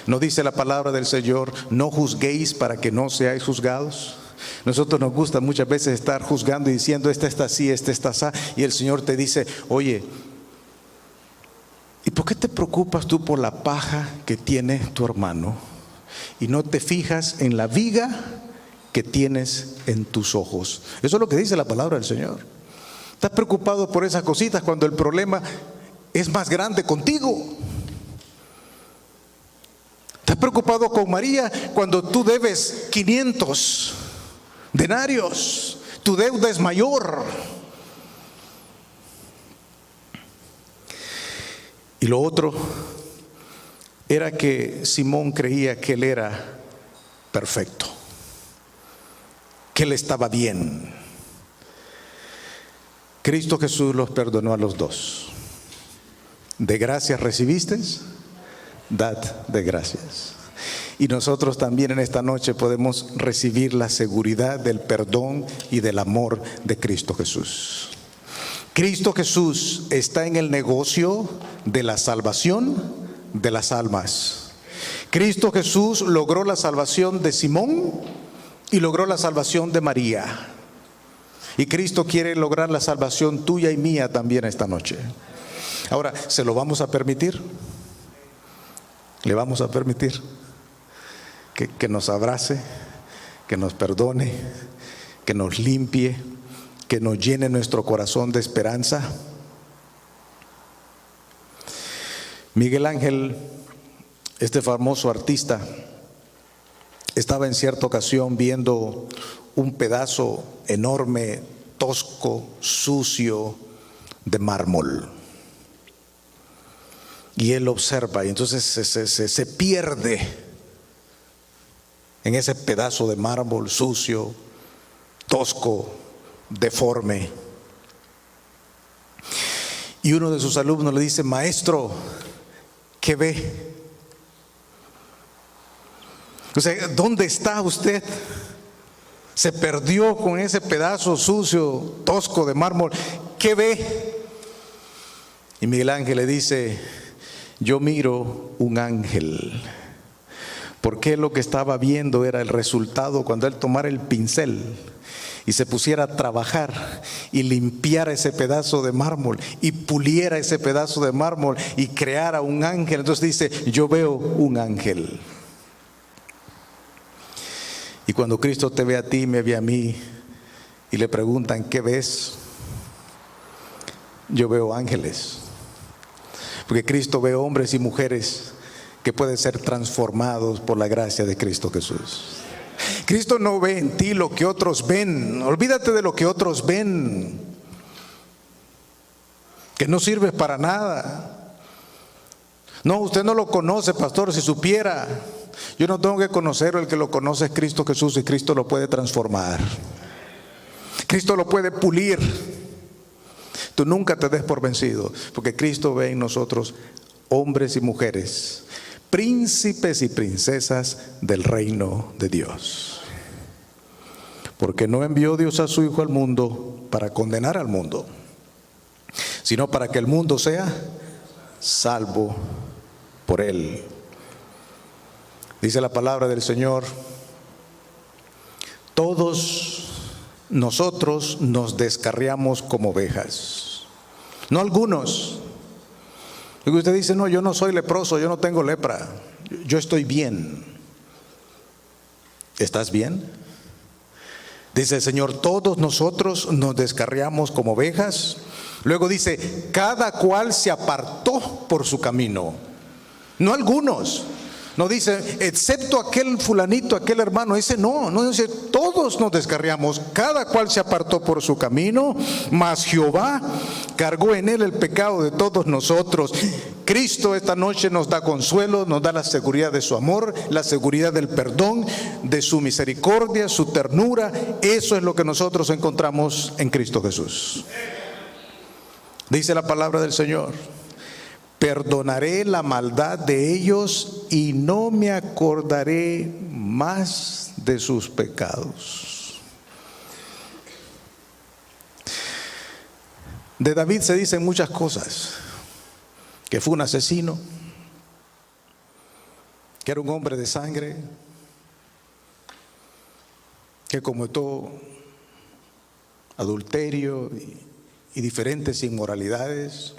¿No dice la palabra del Señor: no juzguéis para que no seáis juzgados? Nosotros nos gusta muchas veces estar juzgando y diciendo: este está así, este está así. Y el Señor te dice: oye, ¿Y por qué te preocupas tú por la paja que tiene tu hermano y no te fijas en la viga que tienes en tus ojos? Eso es lo que dice la palabra del Señor. Estás preocupado por esas cositas cuando el problema es más grande contigo. Estás preocupado con María cuando tú debes 500 denarios. Tu deuda es mayor. Y lo otro era que Simón creía que él era perfecto, que él estaba bien. Cristo Jesús los perdonó a los dos. De gracias recibiste, dad de gracias. Y nosotros también en esta noche podemos recibir la seguridad del perdón y del amor de Cristo Jesús. Cristo Jesús está en el negocio de la salvación de las almas. Cristo Jesús logró la salvación de Simón y logró la salvación de María. Y Cristo quiere lograr la salvación tuya y mía también esta noche. Ahora, ¿se lo vamos a permitir? ¿Le vamos a permitir que nos abrace, que nos perdone, que nos limpie, que nos llene nuestro corazón de esperanza? Miguel Ángel, este famoso artista, estaba en cierta ocasión viendo un pedazo enorme, tosco, sucio de mármol. Y él observa y entonces se pierde en ese pedazo de mármol sucio, tosco, deforme. Y uno de sus alumnos le dice: maestro, ¿qué ve? O sea, ¿dónde está usted? Se perdió con ese pedazo sucio, tosco de mármol. ¿Qué ve? Y Miguel Ángel le dice: yo miro un ángel. Porque lo que estaba viendo era el resultado cuando él tomara el pincel y se pusiera a trabajar y limpiara ese pedazo de mármol y puliera ese pedazo de mármol y creara un ángel. Entonces dice: yo veo un ángel. Y cuando Cristo te ve a ti, me ve a mí, y le preguntan: ¿qué ves? Yo veo ángeles. Porque Cristo ve hombres y mujeres que pueden ser transformados por la gracia de Cristo Jesús. Cristo no ve en ti lo que otros ven. Olvídate de lo que otros ven, que no sirves para nada. No, usted no lo conoce, pastor. Si supiera, yo no tengo que conocerlo. El que lo conoce es Cristo Jesús, y Cristo lo puede transformar. Cristo lo puede pulir. Tú nunca te des por vencido, porque Cristo ve en nosotros hombres y mujeres, príncipes y princesas del reino de Dios. Porque no envió Dios a su Hijo al mundo para condenar al mundo, sino para que el mundo sea salvo por él. Dice la palabra del Señor: todos nosotros nos descarriamos como ovejas. No algunos. Y usted dice: no, yo no soy leproso, yo no tengo lepra, yo estoy bien. ¿Estás bien? Dice el Señor: todos nosotros nos descarriamos como ovejas. Luego dice: cada cual se apartó por su camino. No algunos. No dice excepto aquel fulanito, aquel hermano. Dice no dice todos nos descarriamos, cada cual se apartó por su camino, mas Jehová cargó en él el pecado de todos nosotros. Cristo esta noche nos da consuelo, nos da la seguridad de su amor, la seguridad del perdón, de su misericordia, su ternura. Eso es lo que nosotros encontramos en Cristo Jesús. Dice la palabra del Señor: perdonaré la maldad de ellos y no me acordaré más de sus pecados. De David se dicen muchas cosas: que fue un asesino, que era un hombre de sangre, que cometió adulterio y diferentes inmoralidades.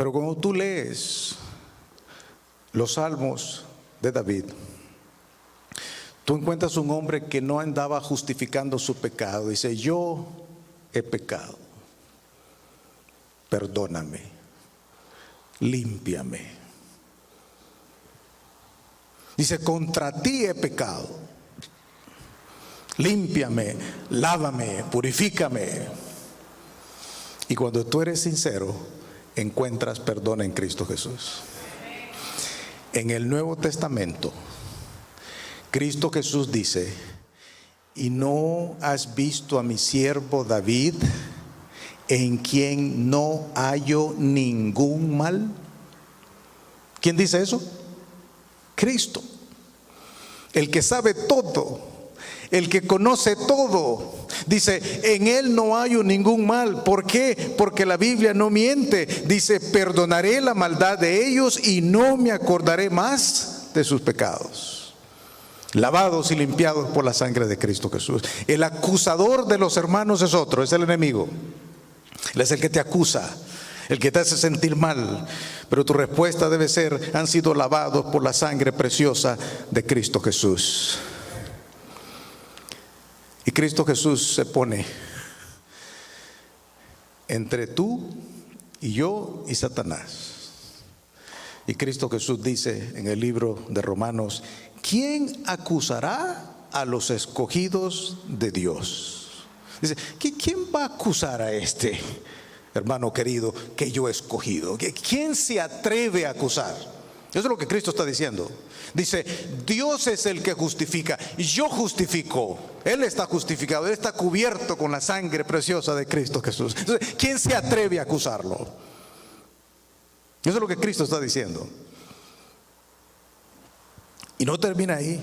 Pero cuando tú lees los salmos de David, tú encuentras un hombre que no andaba justificando su pecado. Dice: yo he pecado, perdóname, límpiame. Dice: contra ti he pecado, límpiame, lávame, purifícame. Y cuando tú eres sincero, encuentras perdón en Cristo Jesús. En el Nuevo Testamento, Cristo Jesús dice: ¿y no has visto a mi siervo David, en quien no hallo ningún mal? ¿Quién dice eso? Cristo, el que sabe todo, el que conoce todo. Dice: en él no hallo ningún mal. ¿Por qué? Porque la Biblia no miente. Dice: perdonaré la maldad de ellos y no me acordaré más de sus pecados. Lavados y limpiados por la sangre de Cristo Jesús. El acusador de los hermanos es otro, es el enemigo. Él es el que te acusa, el que te hace sentir mal. Pero tu respuesta debe ser: han sido lavados por la sangre preciosa de Cristo Jesús. Y Cristo Jesús se pone entre tú y yo y Satanás. Y Cristo Jesús dice en el libro de Romanos: ¿quién acusará a los escogidos de Dios? Dice: ¿quién va a acusar a este hermano querido que yo he escogido? ¿Quién se atreve a acusar? Eso es lo que Cristo está diciendo. Dice: Dios es el que justifica, yo justifico. Él está justificado, Él está cubierto con la sangre preciosa de Cristo Jesús. Entonces, ¿quién se atreve a acusarlo? Eso es lo que Cristo está diciendo. Y no termina ahí.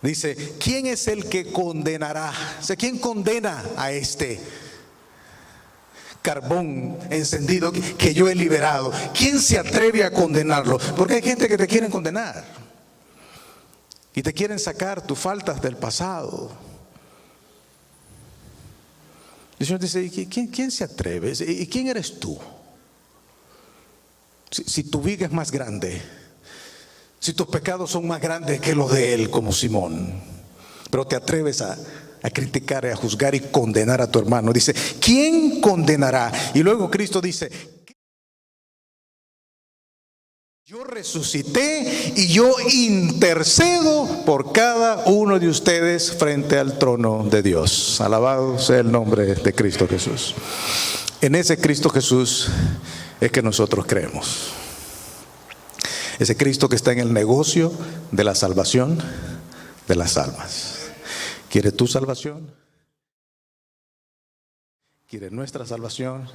Dice: ¿quién es el que condenará? O sea, ¿quién condena a este carbón encendido que yo he liberado? ¿Quién se atreve a condenarlo? Porque hay gente que te quieren condenar y te quieren sacar tus faltas del pasado. El Señor dice: ¿quién se atreve? ¿Y quién eres tú? Si tu viga es más grande, si tus pecados son más grandes que los de él, como Simón, pero te atreves a criticar, a juzgar y condenar a tu hermano. Dice: ¿quién condenará? Y luego Cristo dice: yo resucité y yo intercedo por cada uno de ustedes frente al trono de Dios. Alabado sea el nombre de Cristo Jesús. En ese Cristo Jesús es que nosotros creemos. Ese Cristo que está en el negocio de la salvación de las almas. ¿Quiere tu salvación? Quiere nuestra salvación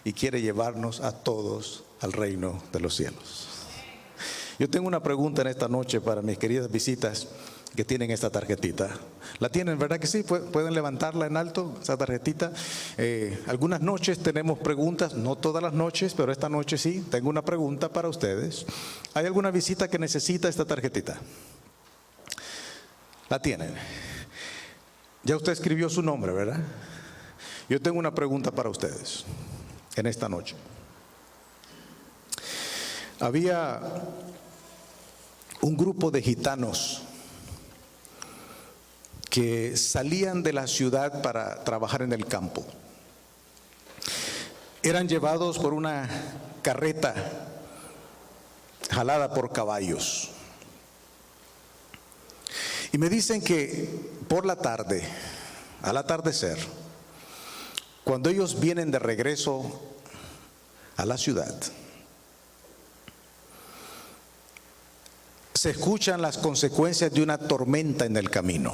y quiere llevarnos a todos al reino de los cielos. Yo tengo una pregunta en esta noche para mis queridas visitas que tienen esta tarjetita. ¿La tienen, verdad que sí? ¿Pueden levantarla en alto, esa tarjetita? Algunas noches tenemos preguntas, no todas las noches, pero esta noche sí. Tengo una pregunta para ustedes. ¿Hay alguna visita que necesita esta tarjetita? ¿La tienen? Ya usted escribió su nombre, ¿verdad? Yo tengo una pregunta para ustedes en esta noche. Había un grupo de gitanos que salían de la ciudad para trabajar en el campo. Eran llevados por una carreta jalada por caballos. Y me dicen que por la tarde, al atardecer, cuando ellos vienen de regreso a la ciudad, se escuchan las consecuencias de una tormenta en el camino.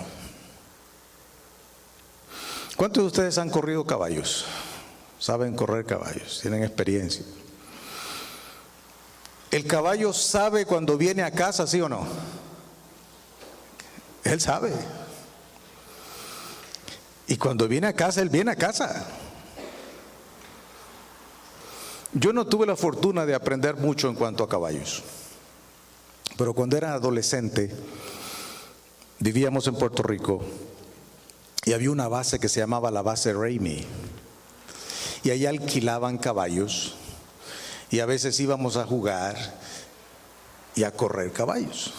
¿Cuántos de ustedes han corrido caballos? ¿Saben correr caballos? ¿Tienen experiencia? ¿El caballo sabe cuando viene a casa, sí o no? Él sabe. Y cuando viene a casa, él viene a casa. Yo no tuve la fortuna de aprender mucho en cuanto a caballos. Pero cuando era adolescente, vivíamos en Puerto Rico y había una base que se llamaba la base Ramey. y ahí alquilaban caballos y a veces íbamos a jugar y a correr caballos.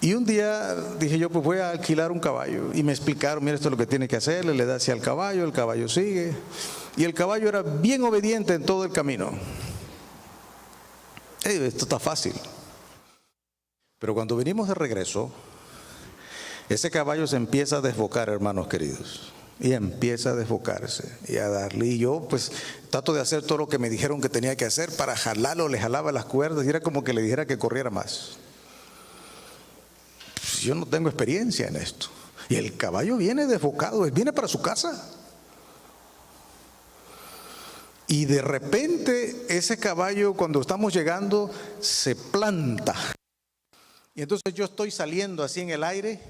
Y un día dije yo, pues voy a alquilar un caballo, y me explicaron, mira, esto es lo que tiene que hacer, le da hacia el caballo sigue, y el caballo era bien obediente en todo el camino. Esto está fácil. Pero cuando venimos de regreso, ese caballo se empieza a desbocar, hermanos queridos, y empieza a desbocarse y a darle. Y yo pues trato de hacer todo lo que me dijeron que tenía que hacer para jalarlo, le jalaba las cuerdas y era como que le dijera que corriera más. Pues yo no tengo experiencia en esto. Y el caballo viene desbocado, viene para su casa. Y de repente ese caballo, cuando estamos llegando, se planta. Y entonces yo estoy saliendo así en el aire,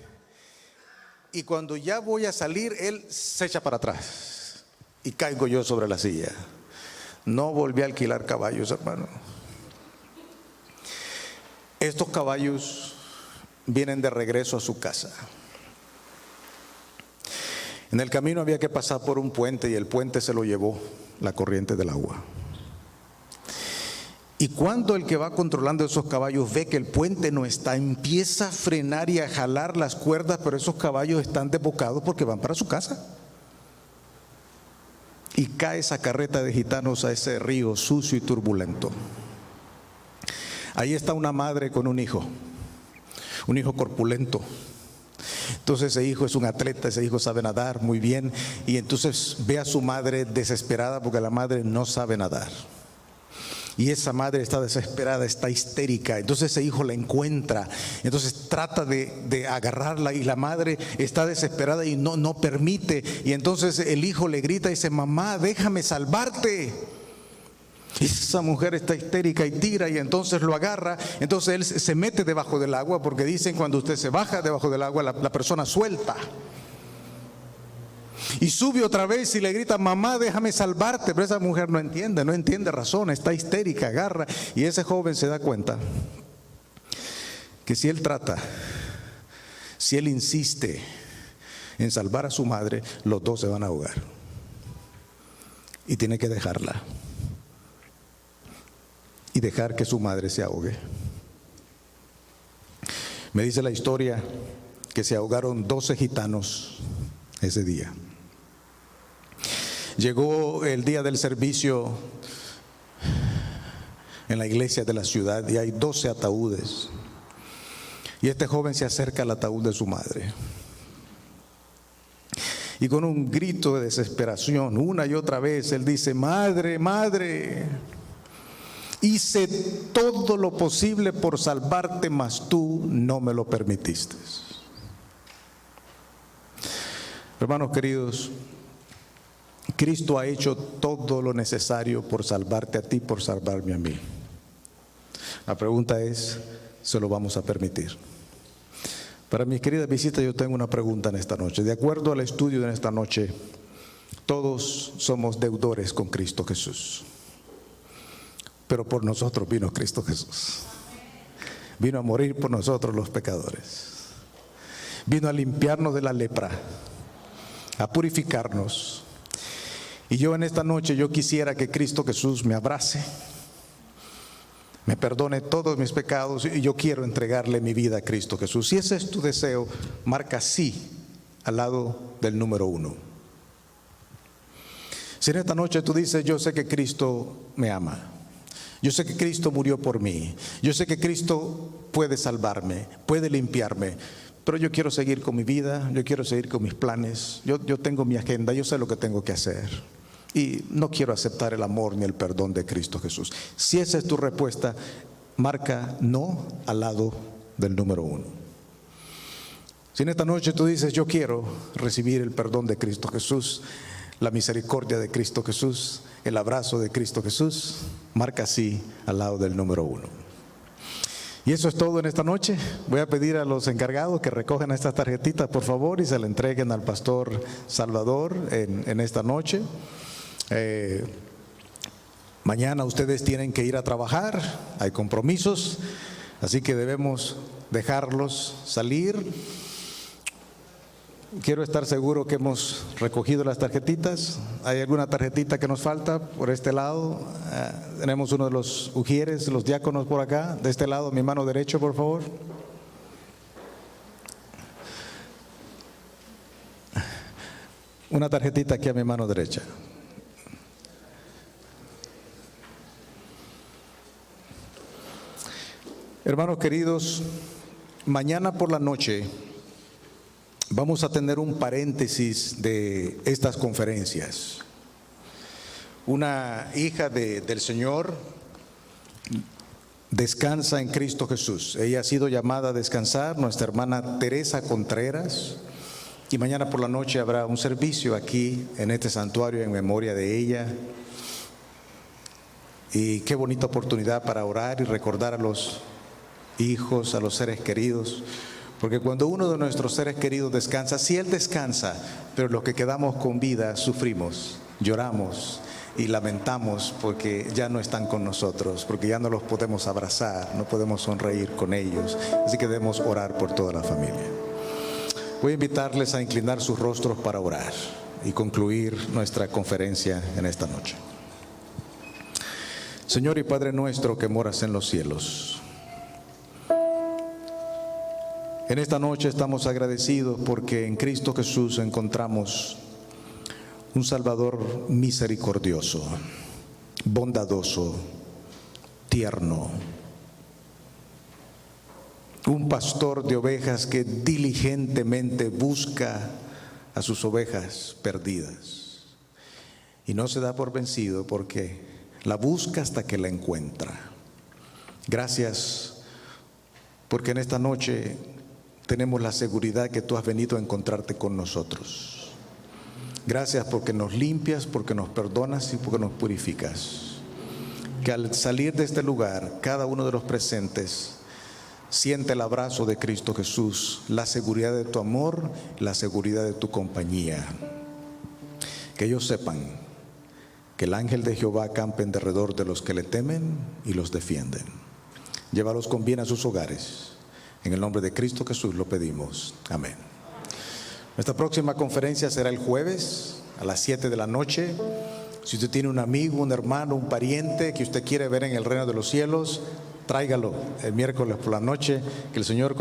y cuando ya voy a salir, él se echa para atrás y caigo yo sobre la silla. No volví a alquilar caballos, hermano. Estos caballos vienen de regreso a su casa. En el camino había que pasar por un puente, y el puente se lo llevó la corriente del agua. Y cuando el que va controlando esos caballos ve que el puente no está, empieza a frenar y a jalar las cuerdas, pero esos caballos están desbocados porque van para su casa. Y cae esa carreta de gitanos a ese río sucio y turbulento. Ahí está una madre con un hijo corpulento. Entonces ese hijo es un atleta, ese hijo sabe nadar muy bien, y entonces ve a su madre desesperada porque la madre no sabe nadar. Y esa madre está desesperada, está histérica. Entonces ese hijo la encuentra, entonces trata de agarrarla, y la madre está desesperada y no permite. Y entonces el hijo le grita y dice: mamá, déjame salvarte. Y esa mujer está histérica y tira, y entonces lo agarra. Entonces él se mete debajo del agua, porque dicen cuando usted se baja debajo del agua, la persona suelta. Y sube otra vez y le grita: mamá, déjame salvarte. Pero esa mujer no entiende razón, está histérica, agarra. Y ese joven se da cuenta que si él insiste en salvar a su madre, los dos se van a ahogar. Y tiene que dejarla y dejar que su madre se ahogue. Me dice la historia que se ahogaron 12 gitanos ese día. Llegó el día del servicio en la iglesia de la ciudad y hay 12 ataúdes. Y este joven se acerca al ataúd de su madre. Y con un grito de desesperación, una y otra vez, él dice: madre, madre, hice todo lo posible por salvarte, mas tú no me lo permitiste. Hermanos queridos, Cristo ha hecho todo lo necesario por salvarte a ti, por salvarme a mí. La pregunta es: ¿se lo vamos a permitir? Para mis queridas visitas, yo tengo una pregunta en esta noche. De acuerdo al estudio de esta noche, todos somos deudores con Cristo Jesús. Pero por nosotros vino Cristo Jesús. Vino a morir por nosotros los pecadores. Vino a limpiarnos de la lepra, a purificarnos. Y yo en esta noche, yo quisiera que Cristo Jesús me abrace, me perdone todos mis pecados, y yo quiero entregarle mi vida a Cristo Jesús. Si ese es tu deseo, marca sí al lado del número 1. Si en esta noche tú dices: yo sé que Cristo me ama, yo sé que Cristo murió por mí, yo sé que Cristo puede salvarme, puede limpiarme, pero yo quiero seguir con mi vida, yo quiero seguir con mis planes, yo tengo mi agenda, yo sé lo que tengo que hacer, y no quiero aceptar el amor ni el perdón de Cristo Jesús. Si esa es tu respuesta, marca no al lado del número 1. Si en esta noche tú dices: yo quiero recibir el perdón de Cristo Jesús, la misericordia de Cristo Jesús, el abrazo de Cristo Jesús, marca sí al lado del número 1. Y eso es todo en esta noche. Voy a pedir a los encargados que recojan estas tarjetitas, por favor, y se la entreguen al pastor Salvador en esta noche. Mañana ustedes tienen que ir a trabajar, hay compromisos, así que debemos dejarlos salir Quiero estar seguro que hemos recogido las tarjetitas. ¿Hay alguna tarjetita que nos falta por este lado? Tenemos uno de los ujieres, los diáconos por acá. De este lado, mi mano derecha, por favor. Una tarjetita aquí a mi mano derecha. Hermanos queridos, mañana por la noche vamos a tener un paréntesis de estas conferencias. Una hija del Señor descansa en Cristo Jesús. Ella ha sido llamada a descansar, nuestra hermana Teresa Contreras. Y mañana por la noche habrá un servicio aquí en este santuario en memoria de ella. Y qué bonita oportunidad para orar y recordar a los hijos, a los seres queridos. Porque cuando uno de nuestros seres queridos descansa, sí, él descansa, pero los que quedamos con vida sufrimos, lloramos y lamentamos porque ya no están con nosotros, porque ya no los podemos abrazar, no podemos sonreír con ellos. Así que debemos orar por toda la familia. Voy a invitarles a inclinar sus rostros para orar y concluir nuestra conferencia en esta noche. Señor y Padre nuestro que moras en los cielos, en esta noche estamos agradecidos porque en Cristo Jesús encontramos un Salvador misericordioso, bondadoso, tierno, un pastor de ovejas que diligentemente busca a sus ovejas perdidas y no se da por vencido porque la busca hasta que la encuentra. Gracias porque en esta noche tenemos la seguridad que tú has venido a encontrarte con nosotros. Gracias porque nos limpias, porque nos perdonas y porque nos purificas. Que al salir de este lugar, cada uno de los presentes siente el abrazo de Cristo Jesús, la seguridad de tu amor, la seguridad de tu compañía. Que ellos sepan que el ángel de Jehová acampa en derredor de los que le temen y los defienden. Llévalos con bien a sus hogares. En el nombre de Cristo Jesús lo pedimos. Amén. Nuestra próxima conferencia será el jueves a las 7 de la noche. Si usted tiene un amigo, un hermano, un pariente que usted quiere ver en el reino de los cielos, tráigalo el miércoles por la noche. Que el Señor